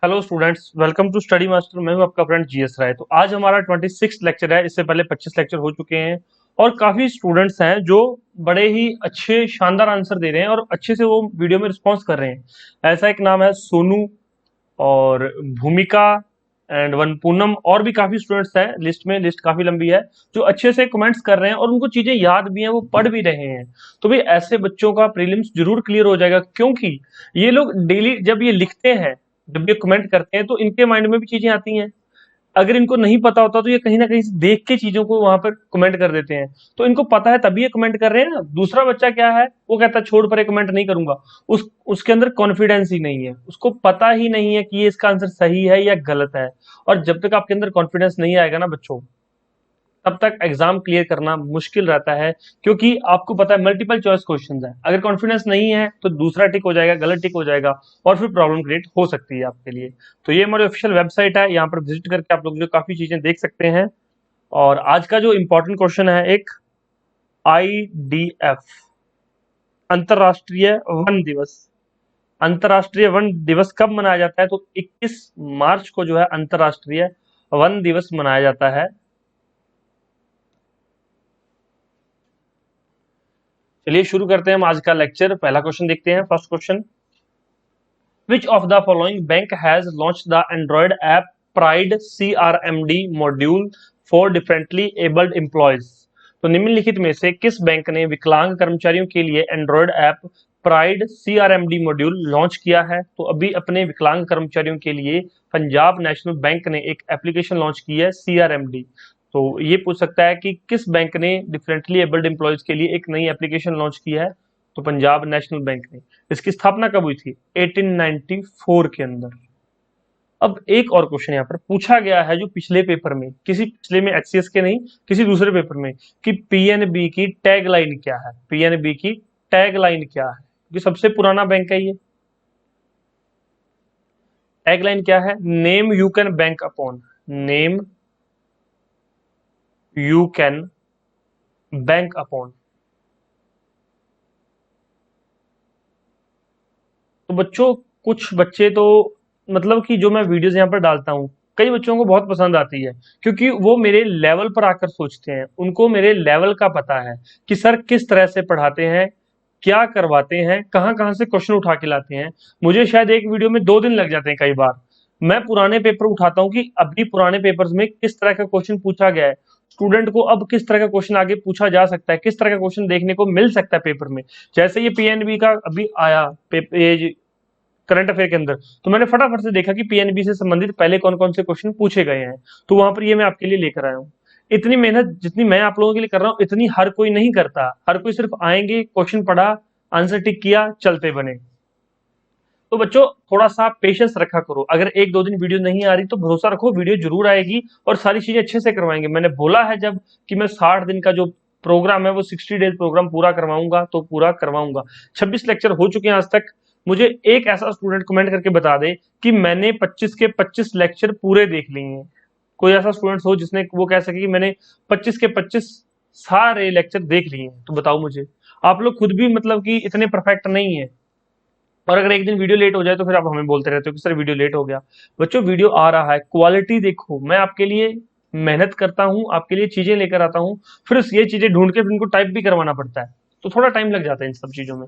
Hello students, welcome to study master. मैं हूं आपका फ्रेंड जीएस राय। तो आज हमारा 26 लेक्चर है। इससे पहले 25 लेक्चर हो चुके हैं और काफी स्टूडेंट्स हैं जो बड़े ही अच्छे शानदार आंसर दे रहे हैं और अच्छे से वो वीडियो में रिस्पॉन्स कर रहे हैं। ऐसा एक नाम है सोनू और भूमिका एंड वन पूनम, और भी काफी स्टूडेंट्स हैं लिस्ट में। लिस्ट काफी लंबी है जो अच्छे से कमेंट्स कर रहे हैं और उनको चीजें याद भी हैं, वो पढ़ भी रहे हैं। तो भाई ऐसे बच्चों का प्रीलिम्स जरूर क्लियर हो जाएगा, क्योंकि ये लोग डेली जब ये लिखते हैं, जब ये कमेंट करते हैं, तो इनके माइंड में भी चीजें आती हैं। अगर इनको नहीं पता होता तो ये कहीं ना कहीं से देख के चीजों को वहां पर कमेंट कर देते हैं। तो इनको पता है तभी ये कमेंट कर रहे हैं ना। दूसरा बच्चा क्या है, वो कहता है छोड़ पर ये कमेंट नहीं करूंगा। उसके अंदर कॉन्फिडेंस ही नहीं है, उसको पता ही नहीं है कि ये इसका आंसर सही है या गलत है। और जब तक आपके अंदर कॉन्फिडेंस नहीं आएगा ना बच्चों, तब तक एग्जाम क्लियर करना मुश्किल रहता है, क्योंकि आपको पता है मल्टीपल चॉइस क्वेश्चंस है। अगर कॉन्फिडेंस नहीं है तो दूसरा टिक हो जाएगा, गलत टिक हो जाएगा और फिर प्रॉब्लम क्रिएट हो सकती है आपके लिए। तो ये हमारी ऑफिशियल वेबसाइट है, यहाँ पर विजिट करके आप लोग जो काफी चीजें देख सकते हैं। और आज का जो इंपॉर्टेंट क्वेश्चन है, एक IDF अंतरराष्ट्रीय वन दिवस। अंतरराष्ट्रीय वन दिवस कब मनाया जाता है? तो 21 मार्च को जो है अंतरराष्ट्रीय वन दिवस मनाया जाता है। चलिए शुरू करते हैं हम आज का लेक्चर। पहला क्वेश्चन देखते हैं। First question, which of the following bank has launch the Android app pride CRMD module for differently abled employees? तो निम्नलिखित में से किस बैंक ने विकलांग कर्मचारियों के लिए Android app pride CRMD module launch किया है? तो अभी अपने विकलांग कर्मचारियों के लिए पंजाब नेशनल बैंक ने एक एप्लीकेशन लॉन्च की है, CRMD। तो ये पूछ सकता है कि किस बैंक ने डिफरेंटली एबल्ड एम्प्लॉयज के लिए एक नई एप्लीकेशन लॉन्च की है? तो पंजाब नेशनल बैंक ने। इसकी स्थापना कब हुई थी? 1894 के अंदर। अब एक और क्वेश्चन यहाँ पर पूछा गया है, जो पिछले पेपर में, किसी पिछले में HCS के नहीं, किसी दूसरे पेपर में, कि PNB की टैग लाइन क्या है? PNB की टैग लाइन क्या है? ये सबसे पुराना बैंक है। ये टैग लाइन क्या है? Name you can bank upon. Name you can bank upon. तो बच्चों, कुछ बच्चे तो मतलब कि जो मैं वीडियोस यहाँ पर डालता हूँ, कई बच्चों को बहुत पसंद आती है, क्योंकि वो मेरे लेवल पर आकर सोचते हैं। उनको मेरे लेवल का पता है कि सर किस तरह से पढ़ाते हैं, क्या करवाते हैं, कहाँ कहाँ से क्वेश्चन उठा के लाते हैं। मुझे शायद एक वीडियो में 2 दिन लग जाते हैं कई बार। मैं पुराने पेपर उठाता हूँ कि अभी पुराने पेपर्स में किस तरह का क्वेश्चन पूछा गया है, स्टूडेंट को अब किस तरह का क्वेश्चन आगे पूछा जा सकता है, किस तरह का क्वेश्चन देखने को मिल सकता है पेपर में। जैसे ये PNB का अभी आया करंट अफेयर के अंदर, तो मैंने फटाफट से देखा कि PNB से संबंधित पहले कौन कौन से क्वेश्चन पूछे गए हैं। तो वहां पर ये मैं आपके लिए लेकर आया हूँ। इतनी मेहनत जितनी मैं आप लोगों के लिए कर रहा हूँ, इतनी हर कोई नहीं करता। हर कोई सिर्फ आएंगे, क्वेश्चन पढ़ा, आंसर टिक किया, चलते बने। तो बच्चों, थोड़ा सा पेशेंस रखा करो। अगर 1-2 दिन वीडियो नहीं आ रही तो भरोसा रखो, वीडियो जरूर आएगी और सारी चीजें अच्छे से करवाएंगे। मैंने बोला है जब कि मैं 60 दिन का जो प्रोग्राम है वो 60 डेज प्रोग्राम पूरा करवाऊंगा, तो पूरा करवाऊंगा। 26 लेक्चर हो चुके हैं आज तक। मुझे एक ऐसा स्टूडेंट कमेंट करके बता दे कि मैंने 25 के 25 लेक्चर पूरे देख लिए हैं। कोई ऐसा स्टूडेंट हो जिसने वो कह सके कि मैंने 25 के 25 सारे लेक्चर देख लिए हैं, तो बताओ मुझे। आप लोग खुद भी मतलब कि इतने परफेक्ट नहीं है, और अगर एक दिन वीडियो लेट हो जाए तो फिर आप हमें बोलते रहते हो कि सर वीडियो लेट हो गया। बच्चों, वीडियो आ रहा है, क्वालिटी देखो। मैं आपके लिए मेहनत करता हूँ, आपके लिए चीजें लेकर आता हूँ, फिर ये चीजें ढूंढ के फिर इनको टाइप भी करवाना पड़ता है, तो थोड़ा टाइम लग जाता है इन सब चीजों में।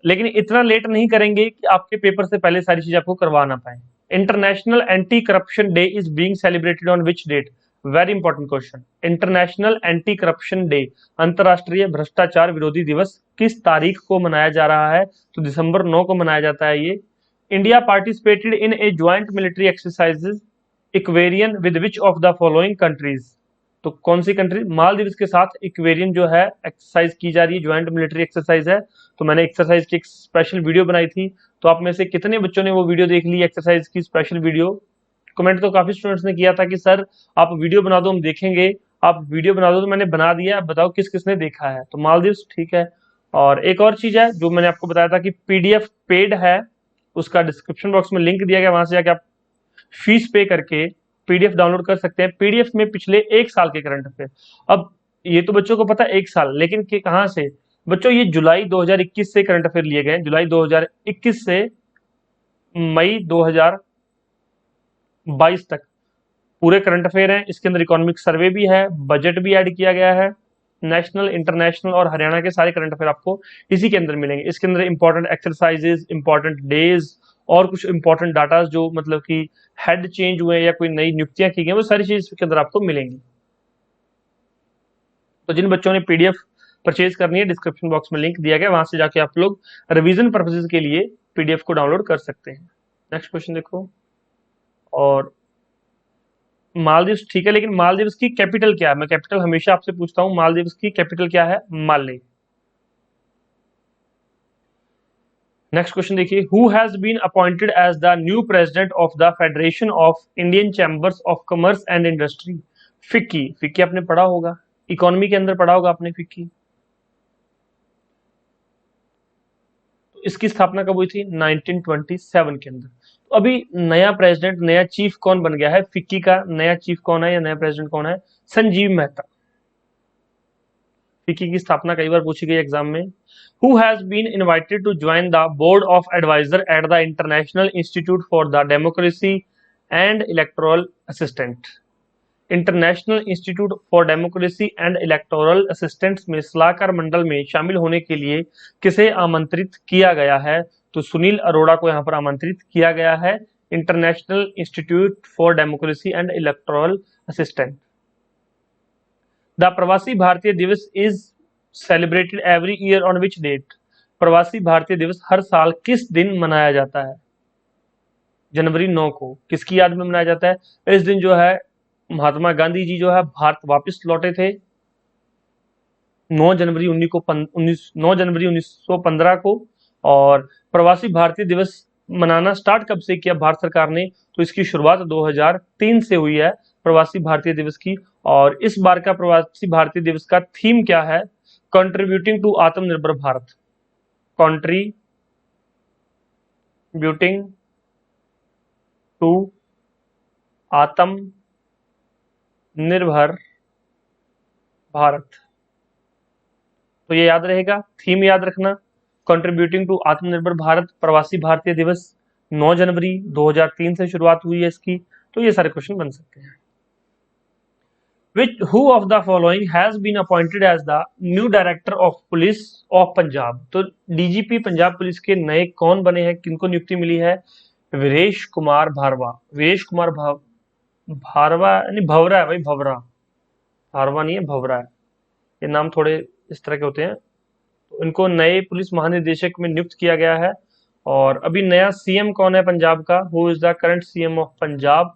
लेकिन इतना लेट नहीं करेंगे कि आपके पेपर से पहले सारी चीज आपको करवा ना पाए। International anti corruption day is being celebrated on which date? Very important question. International anti corruption day, अंतरराष्ट्रीय भ्रष्टाचार विरोधी दिवस, किस तारीख को मनाया जा रहा है? तो दिसंबर 9 को मनाया जाता है ये। India participated in a joint military exercises Ekuverin with which of the following countries? तो कौन सी कंट्री? मालदीव के साथ इक्वेरियन जो है एक्सरसाइज की जा रही है, ज्वाइंट मिलिट्री एक्सरसाइज है। तो मैंने एक्सरसाइज की एक स्पेशल वीडियो बनाई थी। तो आप में से कितने बच्चों ने वो वीडियो देख ली, एक्सरसाइज की स्पेशल वीडियो? कमेंट तो काफी स्टूडेंट्स ने किया था कि सर आप वीडियो बना दो, हम देखेंगे। आप वीडियो बना दो, तो मैंने बना दिया। अब बताओ किस किसने देखा है? तो मालदीव, ठीक है। और एक और चीज है जो मैंने आपको बताया था कि PDF पेड है, उसका डिस्क्रिप्शन बॉक्स में लिंक दिया गया, वहां से जाके आप फीस पे करके PDF डाउनलोड कर सकते हैं। PDF में पिछले 1 साल के करंट अफेयर। अब ये तो बच्चों को पता है 1 साल, लेकिन कहाँ से? बच्चों, ये जुलाई 2021 से करंट अफेयर लिए गए, जुलाई 2021 से मई 2022 तक पूरे करंट अफेयर हैं। इसके अंदर इकोनॉमिक सर्वे भी है, बजट भी ऐड किया गया है। नेशनल, इंटरनेशनल और हरियाणा के सारे करंट अफेयर आपको इसी के अंदर मिलेंगे। इसके अंदर इंपॉर्टेंट एक्सरसाइजेज, इंपॉर्टेंट डेज और कुछ इंपॉर्टेंट डाटा जो मतलब कि हेड चेंज हुए या कोई नई नियुक्तियां की गई, वो सारी चीज इसके अंदर आपको मिलेंगी। तो जिन बच्चों ने पीडीएफ परचेज करनी है, डिस्क्रिप्शन बॉक्स में लिंक दिया गया, वहां से जाके आप लोग रिवीजन पर्पसेज के लिए पीडीएफ को डाउनलोड कर सकते हैं। नेक्स्ट क्वेश्चन देखो। और मालदीव्स ठीक है, लेकिन मालदीव्स की कैपिटल क्या है? मैं कैपिटल हमेशा आपसे पूछता हूँ, मालदीव्स की कैपिटल क्या है? माले। नेक्स्ट क्वेश्चन देखिए, who has been appointed as the new president of the federation of Indian chambers of commerce and industry? FICCI. FICCI आपने पढ़ा होगा, इकोनॉमी के अंदर पढ़ा होगा आपने फिक्की। तो इसकी स्थापना कब हुई थी? 1927 के अंदर। तो अभी नया प्रेसिडेंट, नया चीफ कौन बन गया है फिक्की का? नया चीफ कौन है या नया प्रेसिडेंट कौन है? संजीव मेहता। फिक्की की स्थापना कई बार पूछी गई एग्जाम में। Who has been invited to join the board of advisor at the international institute for the democracy and electoral assistant? International institute for democracy and electoral assistants में सलाहकार मंडल में शामिल होने के लिए किसे आमंत्रित किया गया है? तो सुनील अरोड़ा को यहाँ पर आमंत्रित किया गया है, international institute for democracy and electoral assistant. The Pravasi Bharatiya Divas is celebrated every year on which date? Pravasi Bharatiya दिवस हर साल किस दिन मनाया जाता है? जनवरी 9 को। किसकी याद में मनाया जाता है? इस दिन जो है महात्मा गांधी जी जो है भारत वापस लौटे थे 9 जनवरी 1915 को। और प्रवासी भारतीय दिवस मनाना स्टार्ट कब से किया भारत सरकार ने? तो इसकी शुरुआत 2003 से हुई है प्रवासी भारतीय दिवस की। और इस बार का प्रवासी भारतीय दिवस का थीम क्या है? कंट्रीब्यूटिंग टू आत्मनिर्भर भारत। कंट्रीब्यूटिंग टू आत्मनिर्भर भारत। तो ये याद रहेगा, थीम याद रखना, कंट्रीब्यूटिंग टू आत्मनिर्भर भारत, प्रवासी भारतीय दिवस 9 जनवरी 2003 से शुरुआत हुई है इसकी। तो ये सारे क्वेश्चन बन सकते हैं। Who of the following has been appointed as the new director of police of Punjab? तो डीजीपी पंजाब पुलिस के नए कौन बने हैं, किनको नियुक्ति मिली है? वीरेश कुमार भारवा। वीरेश कुमार भारवा नहीं, भवरा है भाई, भवरा। भारवा नहीं है, भवरा है। ये नाम थोड़े इस तरह के होते हैं। तो इनको नए पुलिस महानिदेशक में नियुक्त किया गया है। और अभी नया सीएम कौन है पंजाब का? Who is the current CM of Punjab?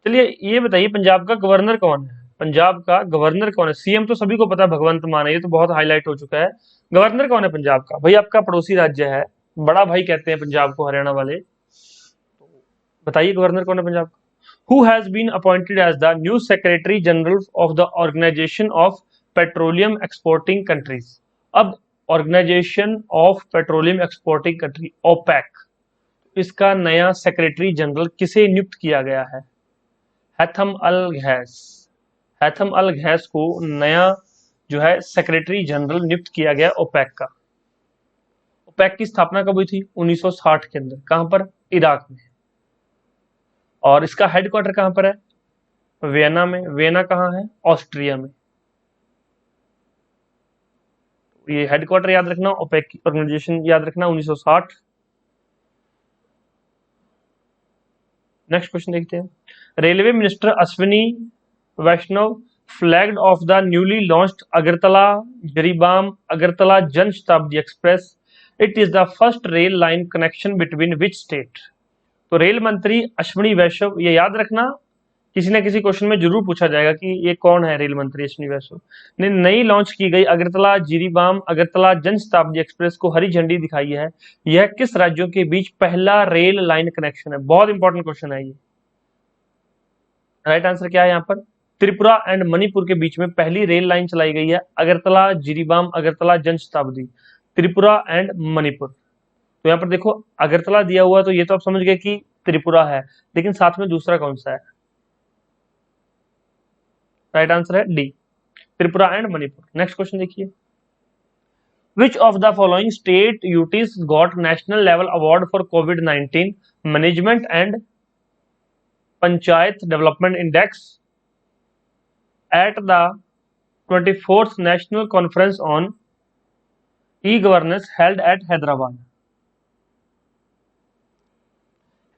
चलिए ये बताइए, पंजाब का गवर्नर कौन है? पंजाब का गवर्नर कौन है? सीएम तो सभी को पता है, भगवंत मान है, ये तो बहुत हाईलाइट हो चुका है। गवर्नर कौन है पंजाब का? भाई आपका पड़ोसी राज्य है, बड़ा भाई कहते हैं पंजाब को हरियाणा वाले। बताइए गवर्नर कौन है पंजाब का? Who has been appointed as the new secretary general of the organisation of petroleum exporting countries? अब organisation of petroleum exporting country, OPEC, इसका नया सेक्रेटरी जनरल किसे नियुक्त किया गया है? हैथम अल घैस। हैथम अल घैस को नया जो है सेक्रेटरी जनरल नियुक्त किया गया ओपेक का। ओपेक की स्थापना कब हुई थी? 1960 के अंदर। कहां पर? इराक में। और इसका हेडक्वार्टर कहां पर है? वियना में। वियना कहां है? ऑस्ट्रिया में। ये हेडक्वार्टर याद रखना, ओपेक की ऑर्गेनाइजेशन याद रखना, 1960। नेक्स्ट क्वेश्चन देखते हैं। Railway minister Ashwini Vaishnaw flagged off the newly launched Agartala Jiribam Agartala Jan Shatabdi express. It is the first rail line connection between which state? तो रेल मंत्री अश्विनी वैष्णव, ये याद रखना, किसी ना किसी क्वेश्चन में जरूर पूछा जाएगा कि ये कौन है रेल मंत्री अश्विनी वैष्णव ने नई लॉन्च की गई अगरतला जिरीबाम अगरतला जन शताब्दी एक्सप्रेस को हरी झंडी दिखाई है। यह किस राज्यों के बीच पहला रेल लाइन कनेक्शन है? बहुत इंपॉर्टेंट क्वेश्चन है ये। राइट आंसर क्या है यहाँ पर? त्रिपुरा एंड मणिपुर के बीच में पहली रेल लाइन चलाई गई है, अगरतला जिरीबाम अगरतला जन शताब्दी, त्रिपुरा एंड मणिपुर। तो यहाँ पर देखो अगरतला दिया हुआ, तो ये तो आप समझ गए कि त्रिपुरा है, लेकिन साथ में दूसरा कौन सा है? राइट आंसर है D, Tripura and Manipur. Next question देखिए। Which of the following state UTs got national level award for COVID-19 management and Panchayat Development Index at the 24th National Conference on E-Governance held at Hyderabad?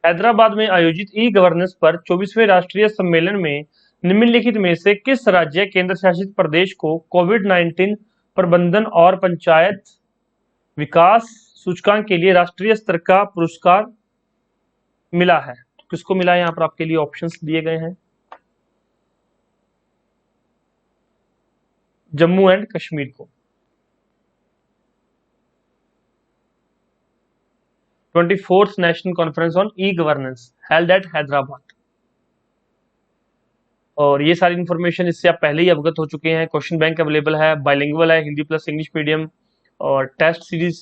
Hyderabad में आयोजित e governance पर 24वें राष्ट्रीय सम्मेलन में निम्नलिखित में से किस राज्य केंद्र शासित प्रदेश को कोविड-19 प्रबंधन और पंचायत विकास सूचकांक के लिए राष्ट्रीय स्तर का पुरस्कार मिला है? तो किसको मिला है? यहाँ पर आपके लिए ऑप्शंस दिए गए हैं। जम्मू एंड कश्मीर को। 24th national conference on e governance held at Hyderabad. और ये सारी इंफॉर्मेशन इससे आप पहले ही अवगत हो चुके हैं। क्वेश्चन बैंक अवेलेबल है, बाइलिंगुअल है, हिंदी प्लस इंग्लिश मीडियम, और टेस्ट सीरीज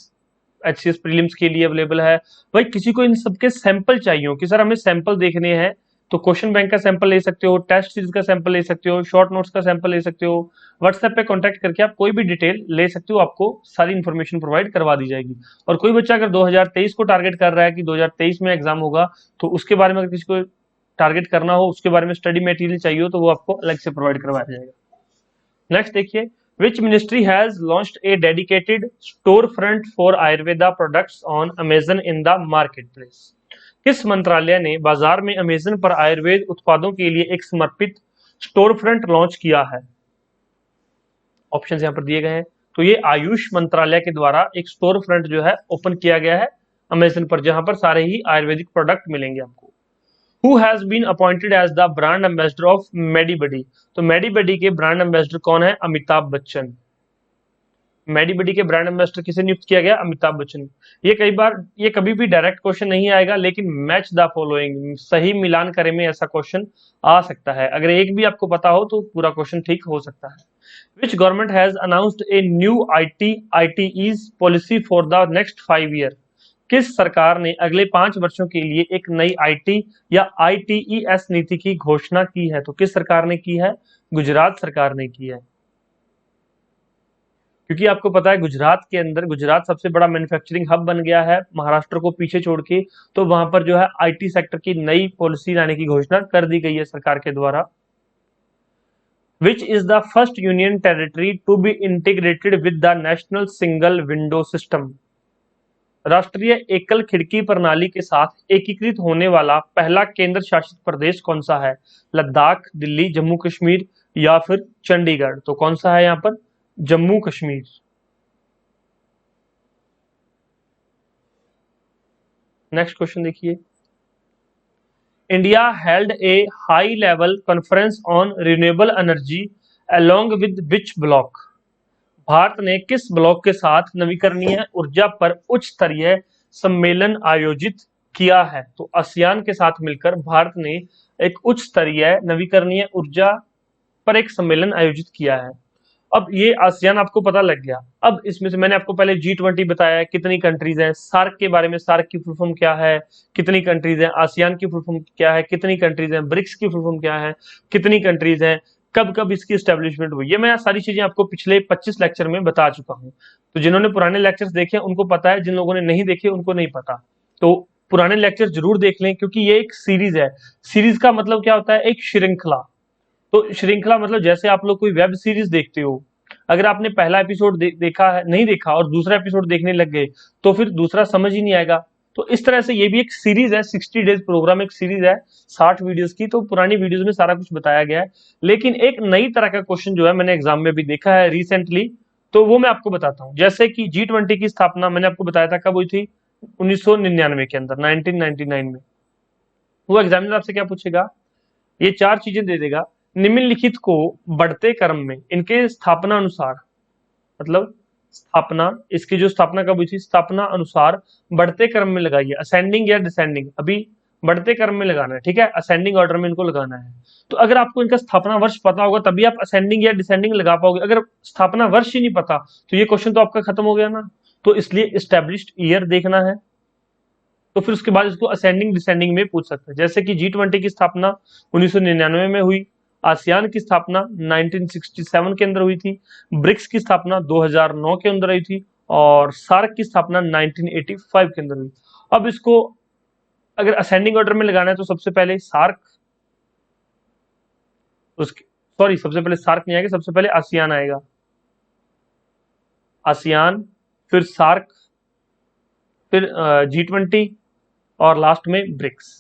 HCS प्रीलिम्स के लिए अवेलेबल है। भाई किसी को इन सबके सैंपल चाहिए हो कि सर हमें सैंपल देखने हैं, तो क्वेश्चन बैंक का सैंपल ले सकते हो, टेस्ट सीरीज का सैंपल ले सकते हो, शॉर्ट नोट्स का सैंपल ले सकते हो। व्हाट्सएप पे कांटेक्ट करके आप कोई भी डिटेल ले सकते हो, आपको सारी इंफॉर्मेशन प्रोवाइड करवा दी जाएगी। और कोई बच्चा अगर 2023 को टारगेट कर रहा है कि 2023 में एग्जाम होगा, तो उसके बारे में अगर किसी को टारगेट करना हो, उसके बारे में स्टडी मटेरियल चाहिए हो, तो वो आपको अलग से प्रोवाइड करवाया जाएगा। नेक्स्ट देखिए, which ministry has launched a dedicated storefront for Ayurveda products on Amazon in the marketplace? किस मंत्रालय ने बाजार में अमेजन पर आयुर्वेद उत्पादों के लिए एक समर्पित स्टोर फ्रंट लॉन्च किया है? ऑप्शंस यहाँ पर दिए गए हैं। तो ये आयुष मंत्रालय के द्वारा एक स्टोर फ्रंट जो है ओपन किया गया है अमेजन पर, जहां पर सारे ही आयुर्वेदिक प्रोडक्ट मिलेंगे आपको। Who has been appointed as the brand ambassador of Medibuddy? तो मेडीबडी के ब्रांड एम्बेसडर कौन है? अमिताभ बच्चन। मेडीबडी के ब्रांड एम्बेसडर किसे नियुक्त किया गया? अमिताभ बच्चन। ये कभी भी डायरेक्ट क्वेश्चन नहीं आएगा, लेकिन मैच द फॉलोइंग, सही मिलान करे में ऐसा क्वेश्चन आ सकता है। अगर एक भी आपको पता हो तो पूरा क्वेश्चन ठीक हो सकता है। Which government has announced a new ITEs policy for the next 5 year? किस सरकार ने अगले 5 वर्षों के लिए एक नई IT या ITES नीति की घोषणा की है? तो किस सरकार ने की है? गुजरात सरकार ने की है। क्योंकि आपको पता है गुजरात के अंदर, गुजरात सबसे बड़ा मैन्युफैक्चरिंग हब बन गया है महाराष्ट्र को पीछे छोड़ के, तो वहां पर जो है IT सेक्टर की नई पॉलिसी लाने की घोषणा कर दी गई है सरकार के द्वारा। Which is the first union territory to be integrated with the national single window system? राष्ट्रीय एकल खिड़की प्रणाली के साथ एकीकृत होने वाला पहला केंद्र शासित प्रदेश कौन सा है? लद्दाख, दिल्ली, जम्मू कश्मीर या फिर चंडीगढ़? तो कौन सा है यहाँ पर? जम्मू कश्मीर। नेक्स्ट क्वेश्चन देखिए, India held A high level conference on renewable energy along with which block? Bharat ने किस ब्लॉक के साथ नवीकरणीय ऊर्जा पर उच्च स्तरीय सम्मेलन आयोजित किया है? तो आसियान के साथ मिलकर भारत ने एक उच्च स्तरीय नवीकरणीय ऊर्जा पर एक सम्मेलन आयोजित किया है। अब ये आसियान आपको पता लग गया। अब इसमें से मैंने आपको पहले G20 बताया, कितनी कंट्रीज हैं, सार्क के बारे में, सार्क की फुल फॉर्म क्या है, कितनी कंट्रीज हैं, आसियान की फुल फॉर्म क्या है, कितनी कंट्रीज हैं, ब्रिक्स की फुल फॉर्म क्या है, कितनी कंट्रीज हैं, कब कब इसकी एस्टेब्लिशमेंट हुई, ये मैं सारी चीजें आपको पिछले 25 लेक्चर में बता चुका हूं। तो जिन्होंने पुराने लेक्चर्स देखे उनको पता है, जिन लोगों ने नहीं देखे उनको नहीं पता। तो पुराने लेक्चर जरूर देख लें, क्योंकि ये एक सीरीज है। सीरीज का मतलब क्या होता है? एक श्रृंखला। तो श्रृंखला मतलब जैसे आप लोग कोई वेब सीरीज देखते हो, अगर आपने पहला एपिसोड देखा है, नहीं देखा और दूसरा एपिसोड देखने लग गए, तो फिर दूसरा समझ ही नहीं आएगा। तो इस तरह से ये भी एक सीरीज है, 60 डेज प्रोग्राम एक सीरीज है 60 वीडियोस की। तो पुरानी वीडियोस में सारा कुछ बताया गया है, लेकिन एक नई तरह का क्वेश्चन जो है मैंने एग्जाम में भी देखा है रिसेंटली, तो वो मैं आपको बताता हूँ। जैसे कि G20 की स्थापना मैंने आपको बताया था कब हुई थी? 1999 के अंदर, 1999 में। वो एग्जामिनर आपसे क्या पूछेगा? ये 4 चीजें दे देगा। निम्नलिखित को बढ़ते क्रम में इनके स्थापना अनुसार, मतलब स्थापना, इसकी जो स्थापना कब हुई थी, स्थापना अनुसार बढ़ते क्रम में लगाइए, असेंडिंग या डिसेंडिंग। अभी बढ़ते क्रम में लगाना है, ठीक है, असेंडिंग ऑर्डर में इनको लगाना है। तो अगर आपको इनका स्थापना वर्ष पता होगा तभी आप असेंडिंग या डिसेंडिंग लगा पाओगे। अगर स्थापना वर्ष ही नहीं पता तो ये क्वेश्चन तो आपका खत्म हो गया ना। तो इसलिए एस्टेब्लिश्ड ईयर देखना है, तो फिर उसके बाद इसको असेंडिंग डिसेंडिंग में पूछ सकते हैं। जैसे कि G20 की स्थापना 1999 में हुई, आसियान की स्थापना 1967 के अंदर हुई थी, ब्रिक्स की स्थापना 2009 के अंदर हुई थी, और सार्क की स्थापना 1985 के अंदर हुई। अब इसको अगर असेंडिंग ऑर्डर में लगाना है तो सबसे पहले सार्क, उसके सॉरी सबसे पहले सार्क नहीं आएगा, सबसे पहले आसियान आएगा, आसियान, फिर सार्क, फिर G20 और लास्ट में ब्रिक्स।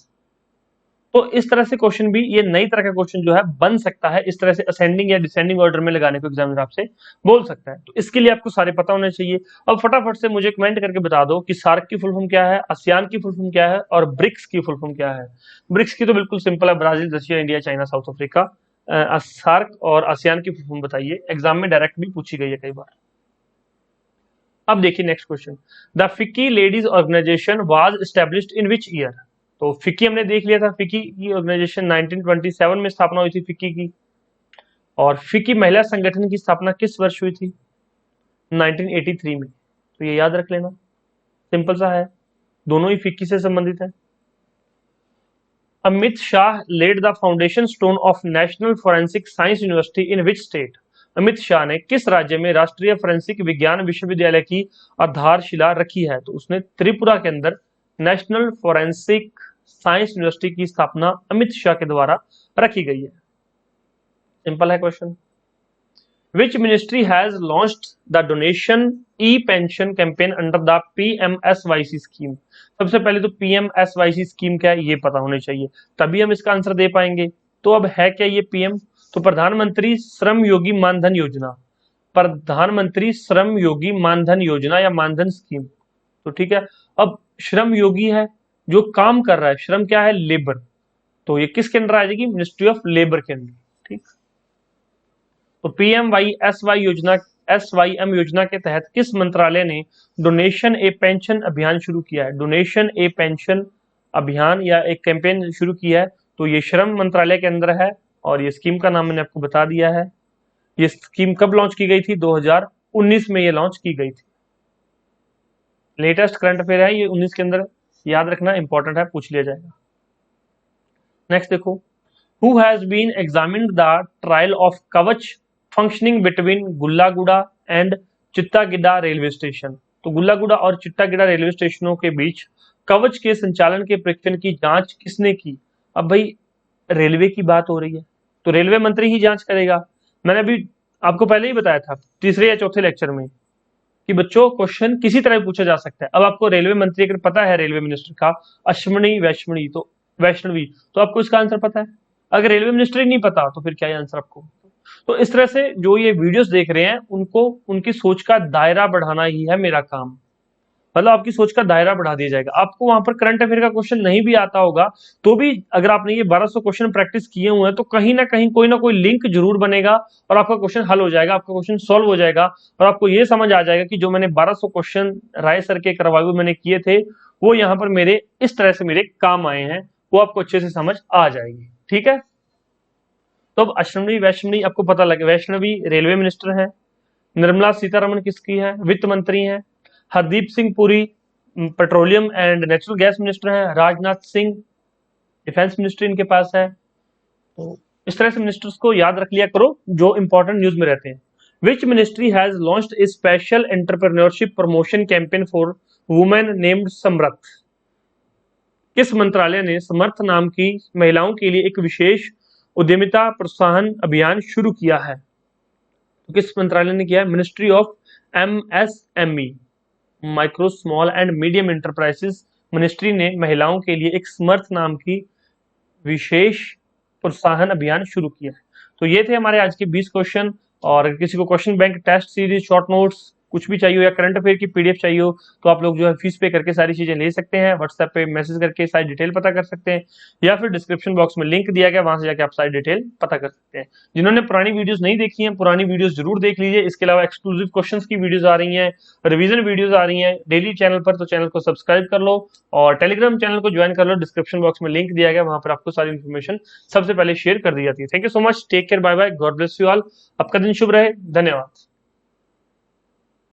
तो इस तरह से क्वेश्चन भी, ये नई तरह का क्वेश्चन जो है बन सकता है, इस तरह से असेंडिंग या डिसेंडिंग ऑर्डर में लगाने को एग्जामिनर आपसे बोल सकता है। तो इसके लिए आपको सारे पता होने चाहिए। अब फटाफट से मुझे कमेंट करके बता दो कि सार्क की फुल फॉर्म क्या है, आसियान की फुल फॉर्म क्या है और ब्रिक्स की फुल फॉर्म क्या है। ब्रिक्स की तो बिल्कुल सिंपल है, Brazil, Russia, India, China, South Africa. SAARC और आसियान की फुल फॉर्म बताइए, एग्जाम में डायरेक्ट भी पूछी गई है कई बार। अब देखिए next question, the FICCI ladies organisation was established in which year. तो फिक्की हमने देख लिया था, फिक्की की ऑर्गेनाइजेशन 1927 में स्थापना हुई थी फिक्की की। और फिक्की महिला संगठन की स्थापना किस वर्ष हुई थी, 1983 में। तो ये याद रख लेना, सिंपल सा है, दोनों ही फिक्की से संबंधित है। Amit Shah led the foundation stone of national forensic science university in which state. Amit Shah ने किस राज्य में राष्ट्रीय फोरेंसिक विज्ञान विश्वविद्यालय की आधारशिला रखी है। तो उसने त्रिपुरा के अंदर नेशनल फोरेंसिक साइंस यूनिवर्सिटी की स्थापना अमित शाह के द्वारा रखी गई है। सिंपल है question. Which ministry has launched the donation e-pension campaign under the PMSYC scheme? सबसे पहले तो PMSYC स्कीम क्या है ये पता होना चाहिए, तभी हम इसका आंसर दे पाएंगे। तो अब है क्या ये पीएम, तो प्रधानमंत्री श्रम योगी मानधन योजना, प्रधानमंत्री श्रम योगी मानधन योजना या मानधन स्कीम। तो ठीक है, अब श्रम योगी है जो काम कर रहा है, श्रम क्या है, लेबर, तो ये किसके अंदर आ जाएगी, मिनिस्ट्री ऑफ लेबर के अंदर। ठीक, तो PMYSY योजना, SYM योजना के तहत किस मंत्रालय ने डोनेशन ए पेंशन अभियान शुरू किया है। डोनेशन ए पेंशन अभियान या एक कैंपेन शुरू किया है, तो ये श्रम मंत्रालय के अंदर है और ये स्कीम का नाम मैंने आपको बता दिया है। ये स्कीम कब लॉन्च की गई थी, 2019 में ये लॉन्च की गई थी। लेटेस्ट करंट अफेयर है ये 19 के अंदर, याद रखना इंपॉर्टेंट है, पूछ लिया जाएगा। नेक्स्ट देखो, who has been examined the trial of Kavach functioning between Gullaguda and Chittagidda railway station. तो गुल्लागुड़ा और चित्तागिड्डा रेलवे स्टेशनों के बीच कवच के संचालन के परीक्षण की जांच किसने की। अब भाई रेलवे की बात हो रही है तो रेलवे मंत्री ही जांच करेगा। मैंने अभी आपको पहले ही बताया था तीसरे या चौथे लेक्चर में कि बच्चों क्वेश्चन किसी तरह पूछा जा सकता है। अब आपको रेलवे मंत्री अगर पता है, रेलवे मिनिस्टर का अश्विनी वैष्णवी, तो वैष्णवी, तो आपको इसका आंसर पता है। अगर रेलवे मिनिस्टर ही नहीं पता तो फिर क्या है आंसर आपको। तो इस तरह से जो ये वीडियोस देख रहे हैं उनको उनकी सोच का दायरा बढ़ाना ही है मेरा काम, मतलब आपकी सोच का दायरा बढ़ा दिया जाएगा। आपको वहां पर करंट अफेयर का क्वेश्चन नहीं भी आता होगा तो भी अगर आपने ये 1200 क्वेश्चन प्रैक्टिस किए हुए हैं तो कहीं ना कोई लिंक जरूर बनेगा और आपका क्वेश्चन हल हो जाएगा, आपका क्वेश्चन सॉल्व हो जाएगा और आपको ये समझ आ जाएगा कि जो मैंने 1200 क्वेश्चन राय सर के करवाए हुए मैंने किए थे वो यहाँ पर मेरे इस तरह से मेरे काम आए हैं, वो आपको अच्छे से समझ आ जाएगी। ठीक है, तो अब अश्विनी वैष्णवी आपको पता लगे, वैष्णवी रेलवे मिनिस्टर है, निर्मला सीतारमण किसकी है, वित्त मंत्री हैं, Hardeep Singh Puri petroleum and natural gas minister हैं, राजनाथ सिंह डिफेंस मिनिस्ट्री इनके पास है। तो इस तरह से मिनिस्टर्स को याद रख लिया करो जो इंपॉर्टेंट न्यूज में रहते हैं। Which ministry has launched a special entrepreneurship promotion campaign for women named Samarth. किस मंत्रालय ने समर्थ नाम की महिलाओं के लिए एक विशेष उद्यमिता प्रोत्साहन अभियान शुरू किया है। तो किस मंत्रालय ने किया है, ministry of MSME micro small and medium enterprises ministry ने महिलाओं के लिए एक समर्थ नाम की विशेष प्रोत्साहन अभियान शुरू किया है। तो ये थे हमारे आज के 20 क्वेश्चन, और अगर किसी को question bank test series short notes कुछ भी चाहिए हो या करंट अफेयर की PDF चाहिए हो तो आप लोग जो है फीस पे करके सारी चीजें ले सकते हैं, व्हाट्सएप पे मैसेज करके सारी डिटेल पता कर सकते हैं या फिर डिस्क्रिप्शन बॉक्स में लिंक दिया गया वहां से जाके आप सारी डिटेल पता कर सकते हैं। जिन्होंने पुरानी वीडियोस नहीं देखी हैं पुरानी वीडियोस जरूर देख लीजिए। इसके अलावा एक्सक्लूसिव क्वेश्चंस की वीडियोस आ रही हैं, रिवीजन वीडियोस आ रही हैं डेली चैनल पर, तो चैनल को सब्सक्राइब कर लो और टेलीग्राम चैनल को ज्वाइन कर लो। डिस्क्रिप्शन बॉक्स में लिंक दिया गया, वहां पर आपको सारी इन्फॉर्मेशन सबसे पहले शेयर कर दी जाती है। Thank you so much, take care, bye bye, God bless you all. आपका दिन शुभ रहे, धन्यवाद।